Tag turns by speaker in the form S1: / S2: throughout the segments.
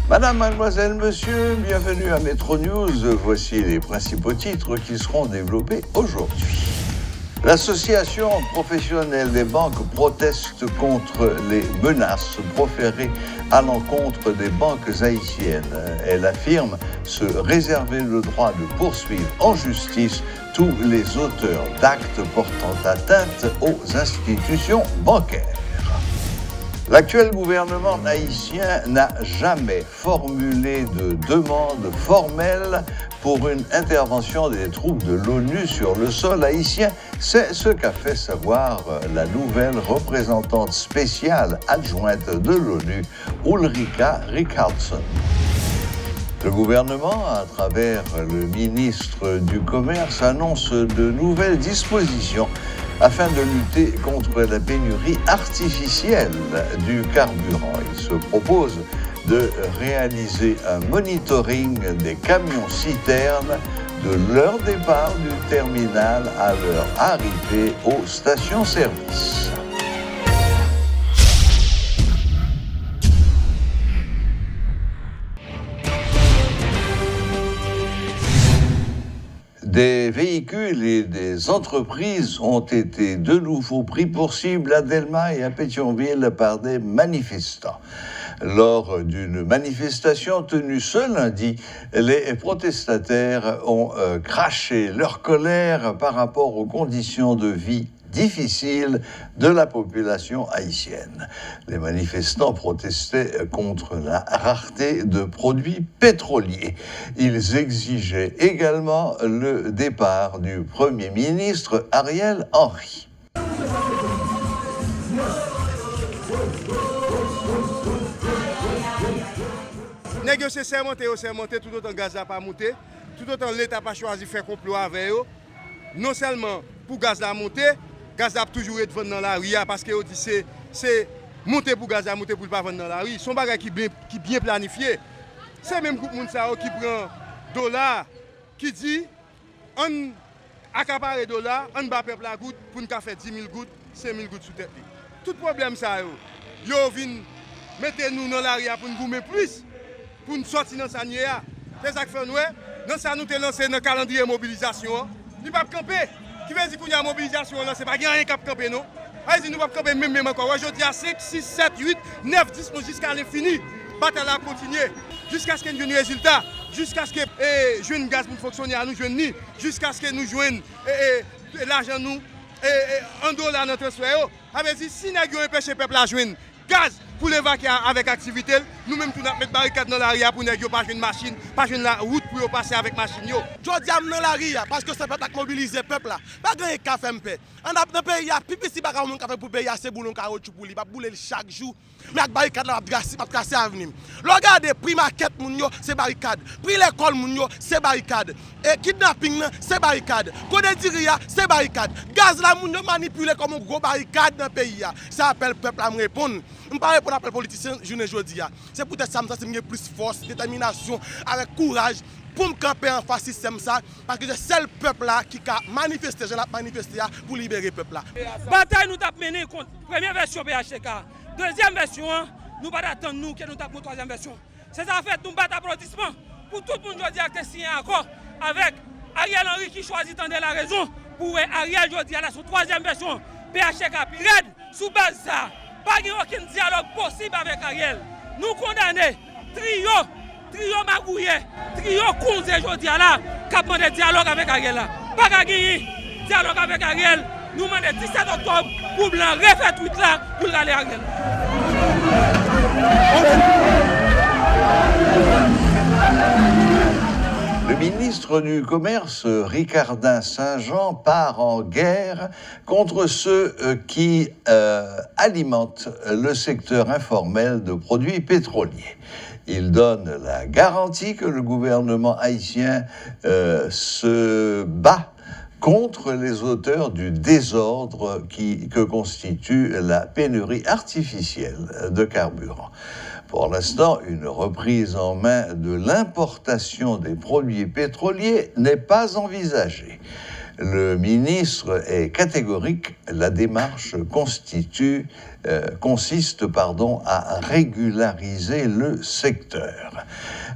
S1: Madame, mademoiselle, monsieur, bienvenue à Metro News. Voici les principaux titres qui seront développés aujourd'hui. L'association professionnelle des banques proteste contre les menaces proférées à l'encontre des banques haïtiennes. Elle affirme se réserver le droit de poursuivre en justice tous les auteurs d'actes portant atteinte aux institutions bancaires. L'actuel gouvernement haïtien n'a jamais formulé de demande formelle pour une intervention des troupes de l'ONU sur le sol haïtien. C'est ce qu'a fait savoir la nouvelle représentante spéciale adjointe de l'ONU, Ulrika Ricardson. Le gouvernement, à travers le ministre du Commerce, annonce de nouvelles dispositions afin de lutter contre la pénurie artificielle du carburant. Il se propose de réaliser un monitoring des camions-citernes de leur départ du terminal à leur arrivée aux stations-service. Des véhicules et des entreprises ont été de nouveau pris pour cible à Delma et à Pétionville par des manifestants. Lors d'une manifestation tenue ce lundi, les protestataires ont craché leur colère par rapport aux conditions de vie difficile de la population haïtienne. Les manifestants protestaient contre la rareté de produits pétroliers. Ils exigeaient également le départ du Premier ministre Ariel Henry.
S2: Négocier, c'est monter, tout autant gaz n'a pas monté, tout autant l'État n'a pas choisi de faire complot avec eux. Non seulement pour gaz à monter, gaz a toujours été vendu dans la rue parce que c'est monter pour gaz à monter pour ne pas vendre dans la rue. Son bagage qui bien planifié. C'est même groupe moun sa qui prend dollar qui dit on accapare dollar, on bat peuple la goutte pour nous faire 10 000 gouttes, 5 000 gouttes sous tête. Tout problème ça yo vinn mettez nous dans la rue pour nous goumer plus pour nous sortir dans sanière. C'est ça que fait nous. Dans ça nous te lancé dans calendrier mobilisation. Ni pas camper. Qui veut dire qu'il y a une mobilisation là, c'est pas rien qui a camper non. Allez, nous pas camper même encore. Aujourd'hui à 5, 6, 7, 8, 9, 10 jusqu'à l'infini. Bataille à continuer jusqu'à ce qu'il y ait un résultat, jusqu'à ce que jeune gaz pour fonctionner à nous jeunes ni, jusqu'à ce que nous joignent l'argent nous $1 notre transfert. Avec si nous avons empêché le peuple à joindre gaz pour l'évacuer avec activité, nous-mêmes tout mettre barricade dans la rue pour ne pas une machine, pas une route pour passer avec machine.
S3: Je dis dans la rue parce que c'est peuple qui mobilise le peuple là. Pas grand café MP. On a dans pays a pipi si pas mon café pour payer c'est boulon caoutchouc pour lui, pas bouler chaque jour. Mais avec barricade là pas casser avenir. Regardez prix market moun yo c'est barricade. Prix l'école moun yo c'est barricade. Et kidnapping c'est barricade. Code diria c'est barricade. Gaz là moun yo manipulé comme un gros barricade dans le pays là. Ça appelle peuple à me répondre. Je parle pour l'appel politicien journée aujourd'hui. C'est peut-être ça c'est plus force, détermination, avec courage pour me camper en face système ça parce que c'est le peuple là qui a manifesté, pour libérer le peuple là.
S4: Bataille nous t'a mené contre première version PHTK. Deuxième version, nous pas attendre nous que nous tapons troisième version. C'est ça fait nous battre applaudissement pour tout le monde aujourd'hui qui a signé encore avec Ariel Henry qui choisit tendre la raison pour Ariel aujourd'hui à la troisième version PHTK puis raide sous base ça. Pas aucun dialogue possible avec Ariel. Nous condamnons trio magouillé, trio Kounze aujourd'hui là, qui a demandé dialogue avec Ariel là. Pas gagner dialogue avec Ariel. Nous demandons 17 octobre pour blanc refaire tout là pour aller à Ariel.
S1: Le ministre du Commerce, Ricardin Saint-Jean, part en guerre contre ceux qui alimentent le secteur informel de produits pétroliers. Il donne la garantie que le gouvernement haïtien se bat contre les auteurs du désordre que constitue la pénurie artificielle de carburant. Pour l'instant, une reprise en main de l'importation des produits pétroliers n'est pas envisagée. Le ministre est catégorique, la démarche consiste à régulariser le secteur.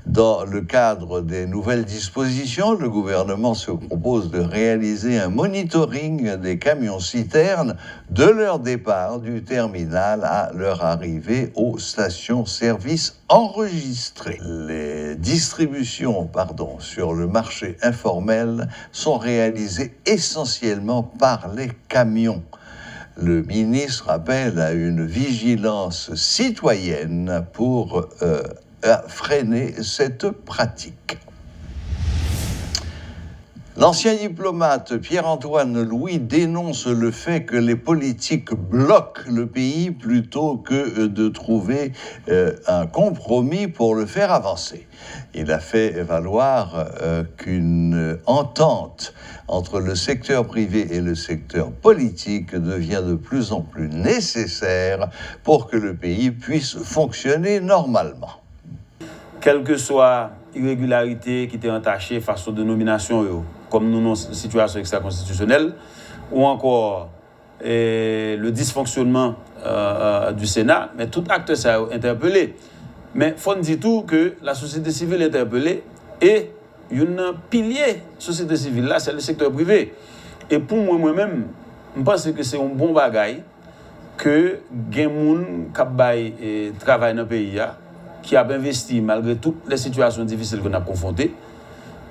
S1: Dans le cadre des nouvelles dispositions, le gouvernement se propose de réaliser un monitoring des camions-citernes de leur départ du terminal à leur arrivée aux stations-service enregistrées. Les distributions sur le marché informel sont réalisées essentiellement par les camions. Le ministre appelle à une vigilance citoyenne pour freiner cette pratique. L'ancien diplomate Pierre-Antoine Louis dénonce le fait que les politiques bloquent le pays plutôt que de trouver un compromis pour le faire avancer. Il a fait valoir qu'une entente entre le secteur privé et le secteur politique devient de plus en plus nécessaire pour que le pays puisse fonctionner normalement.
S5: Quelle que soit irrégularité qui était entachée face aux dénominations, comme nous avons une situation extra-constitutionnelle, ou encore le dysfonctionnement du Sénat, mais tout acte ça a interpellé. Mais il faut dire tout que la société civile est interpellée et un pilier de la société civile, là, c'est le secteur privé. Et pour moi-même, je pense que c'est un bon bagage que les gens qui travaillent dans le pays, qui a investi malgré toutes les situations difficiles qu'on a confrontées.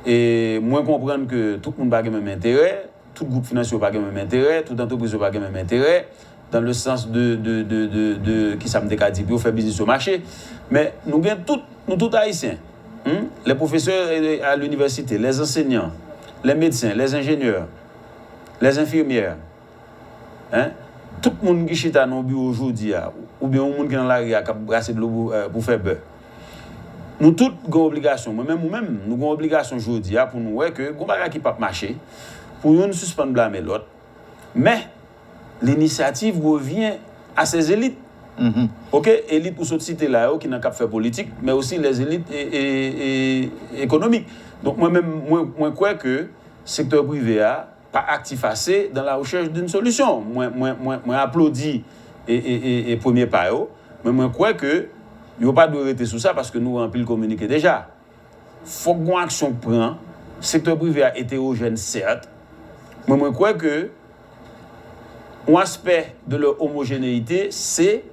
S5: Et moi, comprendre que tout le monde n'a pas le même intérêt, tout groupe financier n'a pas le même intérêt, toute entreprise n'a pas le même intérêt, dans le sens qui ça me dit pour faire business au marché. Mais nous tous haïtiens, les professeurs à l'université, les enseignants, les médecins, les ingénieurs, les infirmières, tout le monde qui est dans nos bureaux aujourd'hui, ou bien le monde qui est dans la rue, qui a brassé de l'eau pour faire beurre. Nous tous avons obligation, moi-même, nous avons obligation aujourd'hui pour nous voir que les gens qui ne peuvent pas marcher, pour nous suspendre blâmer l'autre. Mais l'initiative revient à ces élites. Ok, élites pour cette cité-là, qui n'ont qu'à faire politique, mais aussi les élites économiques. Donc moi-même, moi crois que le secteur privé a pas actif assez dans la recherche d'une solution. Moi applaudis et premier pas, mais moi crois que il n'y a pas de arrêter sur ça parce que nous avons pu le communiquer déjà. Il faut que une action prenne. Le secteur privé est hétérogène, certes, mais moi crois que un aspect de leur homogénéité, c'est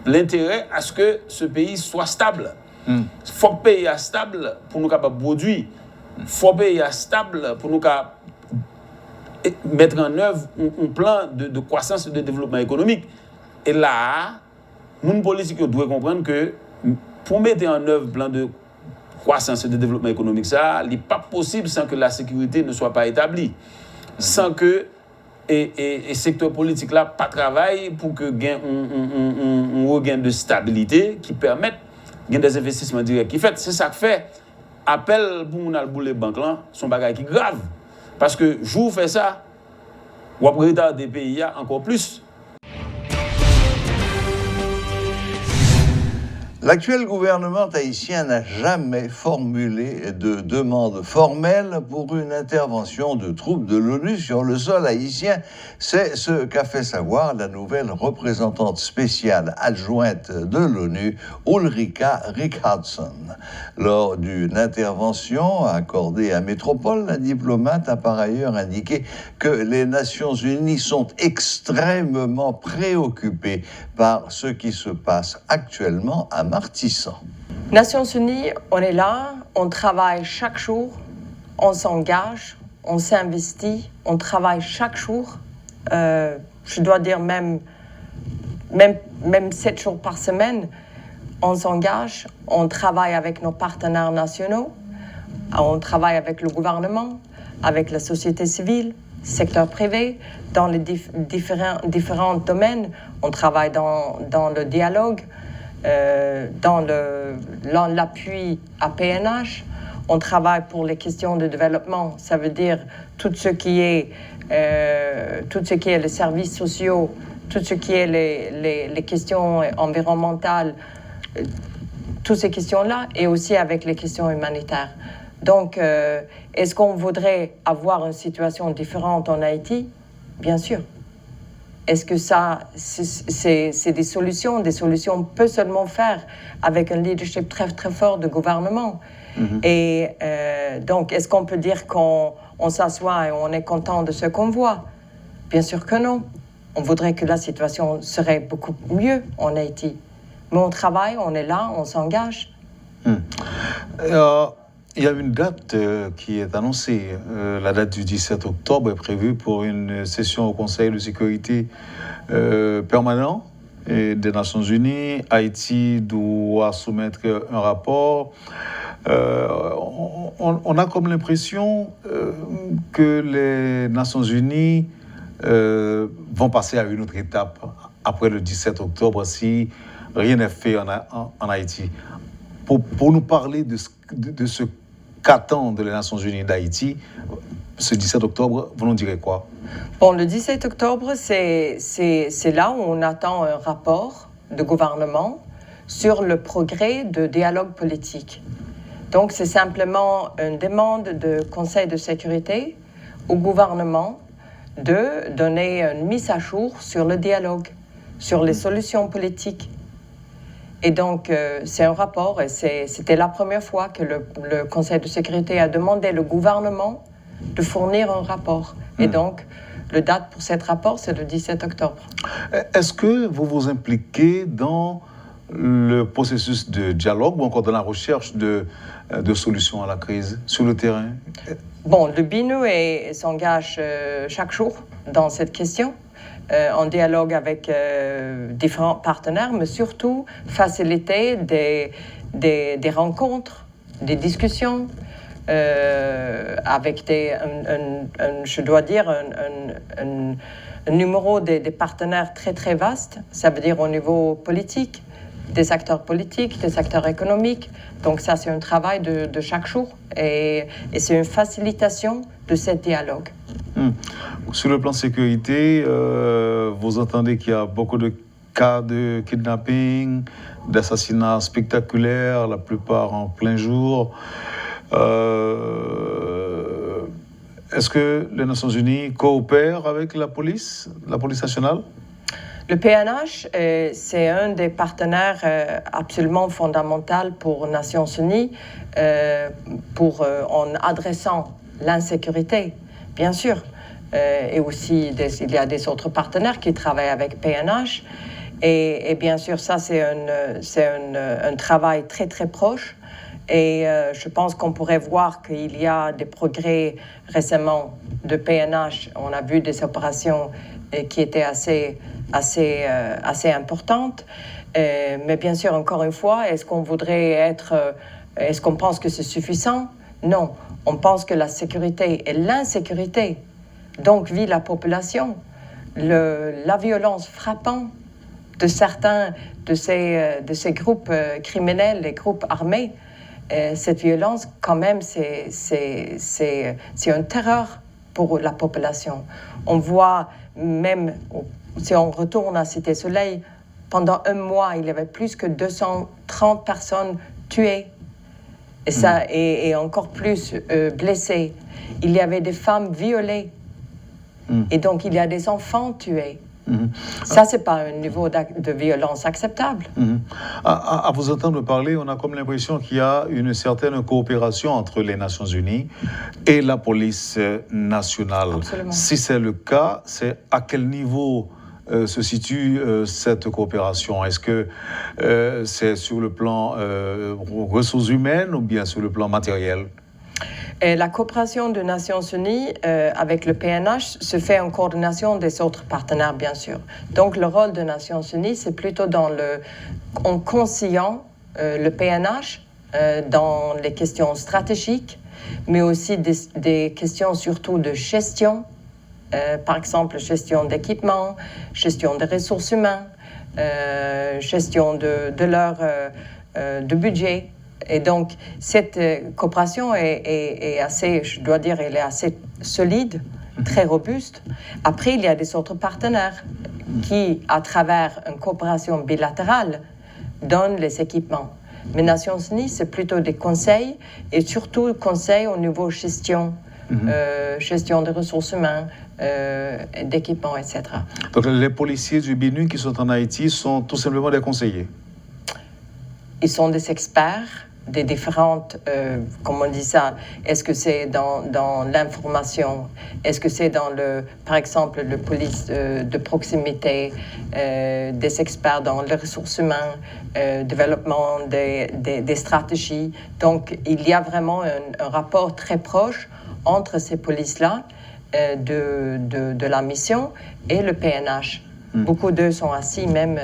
S5: l'intérêt à ce que ce pays soit stable. Il faut que le pays soit stable pour nous capables de produire. Il faut que le pays soit stable pour nous capables mettre en œuvre un plan de croissance et de développement économique. Et là, les politiques doivent comprendre que pour mettre en œuvre un plan de croissance et de développement économique, ça n'est pas possible sans que la sécurité ne soit pas établie. Sans que le secteur politique là pas travaille pour que gain un regain de stabilité qui permette gain des investissements directs qui fait c'est ça que fait appel pour nous aller les banques là son bagage qui grave parce que jour fait ça ou après des pays encore plus.
S1: L'actuel gouvernement haïtien n'a jamais formulé de demande formelle pour une intervention de troupes de l'ONU sur le sol haïtien. C'est ce qu'a fait savoir la nouvelle représentante spéciale adjointe de l'ONU, Ulrika Rickardsson. Lors d'une intervention accordée à Métropole, la diplomate a par ailleurs indiqué que les Nations Unies sont extrêmement préoccupées par ce qui se passe actuellement à Martissant.
S6: Nations Unies, on est là, on travaille chaque jour, on s'engage, on s'investit, on travaille chaque jour. Je dois dire même 7 jours par semaine, on s'engage, on travaille avec nos partenaires nationaux, on travaille avec le gouvernement, avec la société civile, secteur privé, dans les différents domaines. On travaille dans le dialogue, dans l'appui à PNH. On travaille pour les questions de développement. Ça veut dire tout ce qui est les services sociaux tout ce qui est les questions environnementales, toutes ces questions-là, et aussi avec les questions humanitaires. Donc, est-ce qu'on voudrait avoir une situation différente en Haïti? Bien sûr. Est-ce que ça, c'est des solutions? Des solutions peut seulement faire avec un leadership très, très fort de gouvernement. Et donc, est-ce qu'on peut dire qu'on s'assoit et on est content de ce qu'on voit? Bien sûr que non. On voudrait que la situation serait beaucoup mieux en Haïti. Mais on travaille, on est là, on s'engage.
S7: Il y a une date qui est annoncée. La date du 17 octobre est prévue pour une session au Conseil de sécurité permanent des Nations Unies. Haïti doit soumettre un rapport. On a comme l'impression que les Nations Unies vont passer à une autre étape après le 17 octobre si rien n'est fait en Haïti. Pour nous parler de ce qu'attendent les Nations Unies d'Haïti, ce 17 octobre, vous nous direz quoi?
S6: Bon, le 17 octobre, c'est là où on attend un rapport de gouvernement sur le progrès de dialogue politique. Donc, c'est simplement une demande du Conseil de sécurité au gouvernement de donner une mise à jour sur le dialogue, sur les solutions politiques. Et donc, c'est un rapport, et c'était la première fois que le Conseil de sécurité a demandé au gouvernement de fournir un rapport. Et donc, la date pour ce rapport, c'est le 17 octobre.
S7: Est-ce que vous vous impliquez dans le processus de dialogue ou encore dans la recherche de solutions à la crise sur le terrain?
S6: Bon, le BINU s'engage chaque jour dans cette question. En dialogue avec différents partenaires, mais surtout faciliter des rencontres, des discussions, avec je dois dire, un numéro des partenaires très, très vaste. Ça veut dire au niveau politique, des acteurs politiques, des acteurs économiques. Donc ça, c'est un travail de chaque jour et c'est une facilitation de ce dialogue.
S7: Sur le plan sécurité, vous entendez qu'il y a beaucoup de cas de kidnapping, d'assassinats spectaculaires, la plupart en plein jour. Est-ce que les Nations Unies coopèrent avec la police nationale?
S6: Le PNH, c'est un des partenaires absolument fondamentaux pour les Nations Unies en adressant l'insécurité, bien sûr. Et aussi, il y a des autres partenaires qui travaillent avec PNH. Et bien sûr, ça, c'est un travail très, très proche. Et je pense qu'on pourrait voir qu'il y a des progrès récemment de PNH. On a vu des opérations qui étaient assez importantes. Mais bien sûr, encore une fois, est-ce qu'on pense que c'est suffisant? Non. On pense que la sécurité et l'insécurité, donc vit la population, la violence frappante de certains de ces groupes criminels, les groupes armés, cette violence, quand même, c'est une terreur pour la population. On voit même, si on retourne à Cité Soleil, pendant un mois, il y avait plus que 230 personnes tuées. Et ça, et encore plus blessées. Il y avait des femmes violées. Et donc, il y a des enfants tués. Ça, c'est pas un niveau de violence acceptable.
S7: À vous entendre parler, on a comme l'impression qu'il y a une certaine coopération entre les Nations Unies et la police nationale.
S6: Absolument.
S7: Si c'est le cas, c'est à quel niveau se situe cette coopération? Est-ce que c'est sur le plan ressources humaines ou bien sur le plan matériel?
S6: Et la coopération des Nations Unies avec le PNH se fait en coordination des autres partenaires, bien sûr. Donc, le rôle des Nations Unies, c'est plutôt en conseillant le PNH dans les questions stratégiques, mais aussi des questions surtout de gestion, par exemple, gestion d'équipement, gestion des ressources humaines, gestion de leur budget. Et donc, cette coopération est assez, je dois dire, elle est assez solide très robuste. Après, il y a des autres partenaires qui, à travers une coopération bilatérale, donnent les équipements. Mais Nations Unies, c'est plutôt des conseils, et surtout conseils au niveau gestion, gestion des ressources humaines, d'équipements, etc.
S7: Donc les policiers du BNUD qui sont en Haïti sont tout simplement des conseillers?
S6: Ils sont des experts des différentes, comment on dit ça, est-ce que c'est dans l'information, est-ce que c'est dans par exemple, le police de proximité, des experts dans les ressources humaines, développement des stratégies. Donc, il y a vraiment un rapport très proche entre ces polices-là de la mission et le PNH. Beaucoup d'eux sont assis même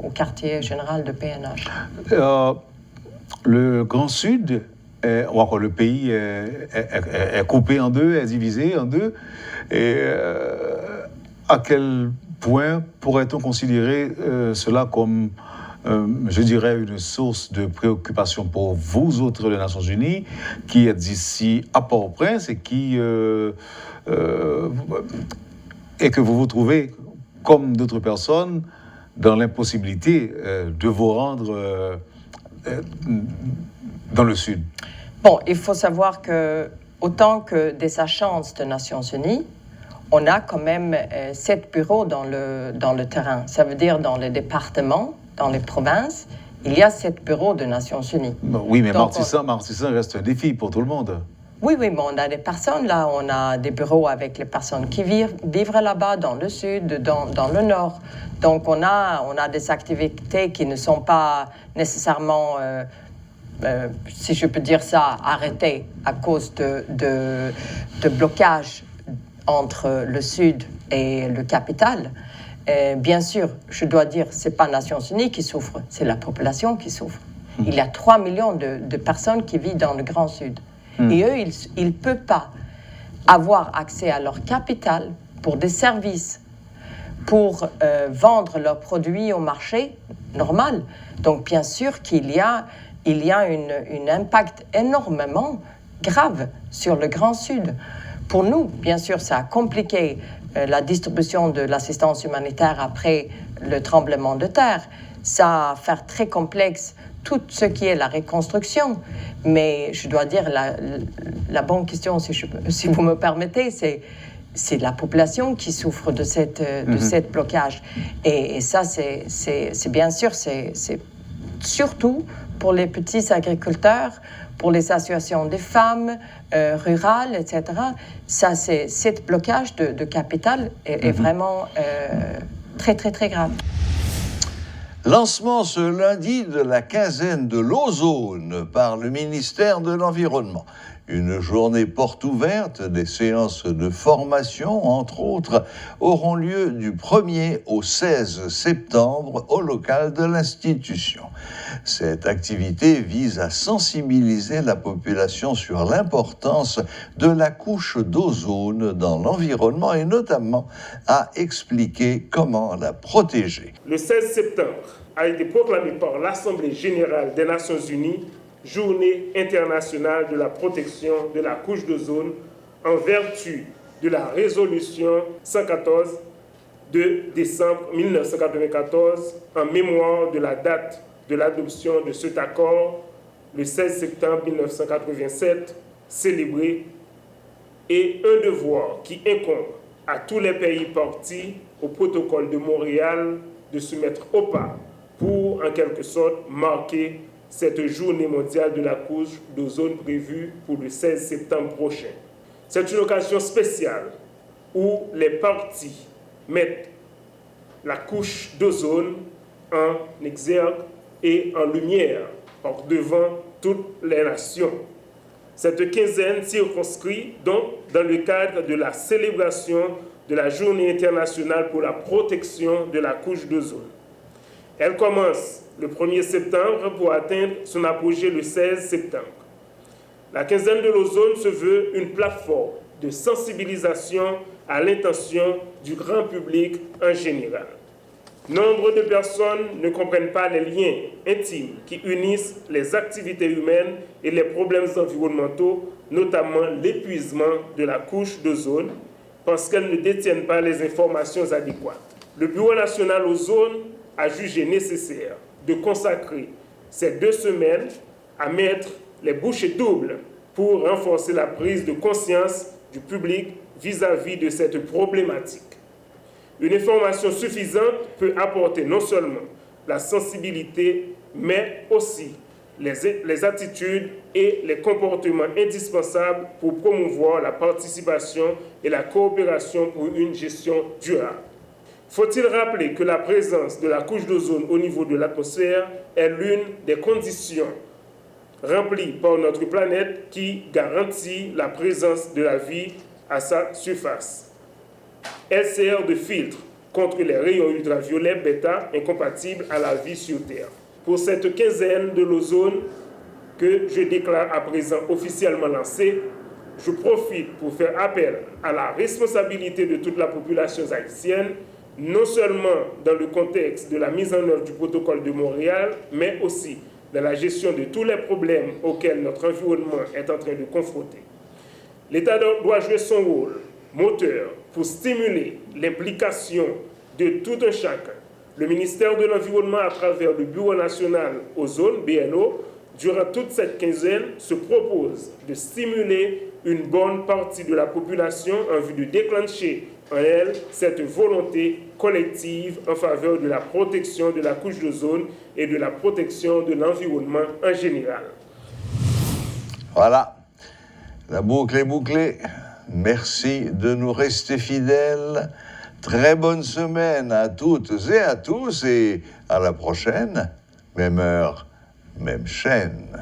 S6: au quartier général de PNH.
S7: Le Grand Sud, ou encore le pays, est coupé en deux, est divisé en deux. Et à quel point pourrait-on considérer cela comme, je dirais, une source de préoccupation pour vous autres des Nations Unies, qui êtes ici à Port-au-Prince et et que vous vous trouvez, comme d'autres personnes, dans l'impossibilité de vous rendre dans le Sud?
S6: Bon, il faut savoir que, autant que des agences des Nations Unies, on a quand même 7 bureaux dans le terrain. Ça veut dire dans les départements, dans les provinces, il y a 7 bureaux des Nations Unies.
S7: Oui, mais Martissant reste un défi pour tout le monde.
S6: Oui, mais on a des personnes là, on a des bureaux avec les personnes qui vivent là-bas, dans le sud, dans le nord. Donc on a des activités qui ne sont pas nécessairement, si je peux dire ça, arrêtées à cause de blocage entre le sud et le capital. Bien sûr, je dois dire, ce n'est pas les Nations Unies qui souffrent, c'est la population qui souffre. Il y a 3 millions de personnes qui vivent dans le Grand Sud. Et eux, ils ne peuvent pas avoir accès à leur capital pour des services, pour vendre leurs produits au marché normal. Donc, bien sûr qu'il y a un impact énormément grave sur le Grand Sud. Pour nous, bien sûr, ça a compliqué la distribution de l'assistance humanitaire après le tremblement de terre. Ça a fait très complexe tout ce qui est la reconstruction. Mais je dois dire, la bonne question, si vous me permettez, c'est la population qui souffre de cette blocage. Et ça, c'est bien sûr, c'est surtout pour les petits agriculteurs, pour les associations des femmes rurales, etc. Ça, cette blocage de capital est vraiment très, très, très grave.
S1: Lancement ce lundi de la quinzaine de l'ozone par le ministère de l'Environnement. Une journée porte ouverte, des séances de formation, entre autres, auront lieu du 1er au 16 septembre au local de l'institution. Cette activité vise à sensibiliser la population sur l'importance de la couche d'ozone dans l'environnement et notamment à expliquer comment la protéger.
S8: Le 16 septembre a été proclamé par l'Assemblée générale des Nations Unies Journée internationale de la protection de la couche d'ozone en vertu de la résolution 114 de décembre 1994 en mémoire de la date de l'adoption de cet accord le 16 septembre 1987 célébré et un devoir qui incombe à tous les pays partis au protocole de Montréal de se mettre au pas pour en quelque sorte marquer cette journée mondiale de la couche d'ozone prévue pour le 16 septembre prochain. C'est une occasion spéciale où les partis mettent la couche d'ozone en exergue et en lumière par devant toutes les nations. Cette quinzaine circonscrit donc dans le cadre de la célébration de la Journée internationale pour la protection de la couche d'ozone. Elle commence le 1er septembre pour atteindre son apogée le 16 septembre. La quinzaine de l'ozone se veut une plateforme de sensibilisation à l'intention du grand public en général. Nombre de personnes ne comprennent pas les liens intimes qui unissent les activités humaines et les problèmes environnementaux, notamment l'épuisement de la couche d'ozone, parce qu'elles ne détiennent pas les informations adéquates. Le Bureau national ozone a jugé nécessaire de consacrer ces 2 semaines à mettre les bouchées doubles pour renforcer la prise de conscience du public vis-à-vis de cette problématique. Une information suffisante peut apporter non seulement la sensibilité, mais aussi les attitudes et les comportements indispensables pour promouvoir la participation et la coopération pour une gestion durable. Faut-il rappeler que la présence de la couche d'ozone au niveau de l'atmosphère est l'une des conditions remplies par notre planète qui garantit la présence de la vie à sa surface. Elle sert de filtre contre les rayons ultraviolets bêta incompatibles à la vie sur Terre. Pour cette quinzaine de l'ozone que je déclare à présent officiellement lancée, je profite pour faire appel à la responsabilité de toute la population haïtienne, non seulement dans le contexte de la mise en œuvre du protocole de Montréal, mais aussi dans la gestion de tous les problèmes auxquels notre environnement est en train de confronter. L'État doit jouer son rôle moteur pour stimuler l'implication de tout un chacun. Le ministère de l'Environnement, à travers le Bureau national ozone, BNO, durant toute cette quinzaine, se propose de stimuler une bonne partie de la population en vue de déclencher en elle cette volonté collective en faveur de la protection de la couche d'ozone et de la protection de l'environnement en général.
S1: Voilà, la boucle est bouclée. Merci de nous rester fidèles. Très bonne semaine à toutes et à tous et à la prochaine. Même heure, même chaîne.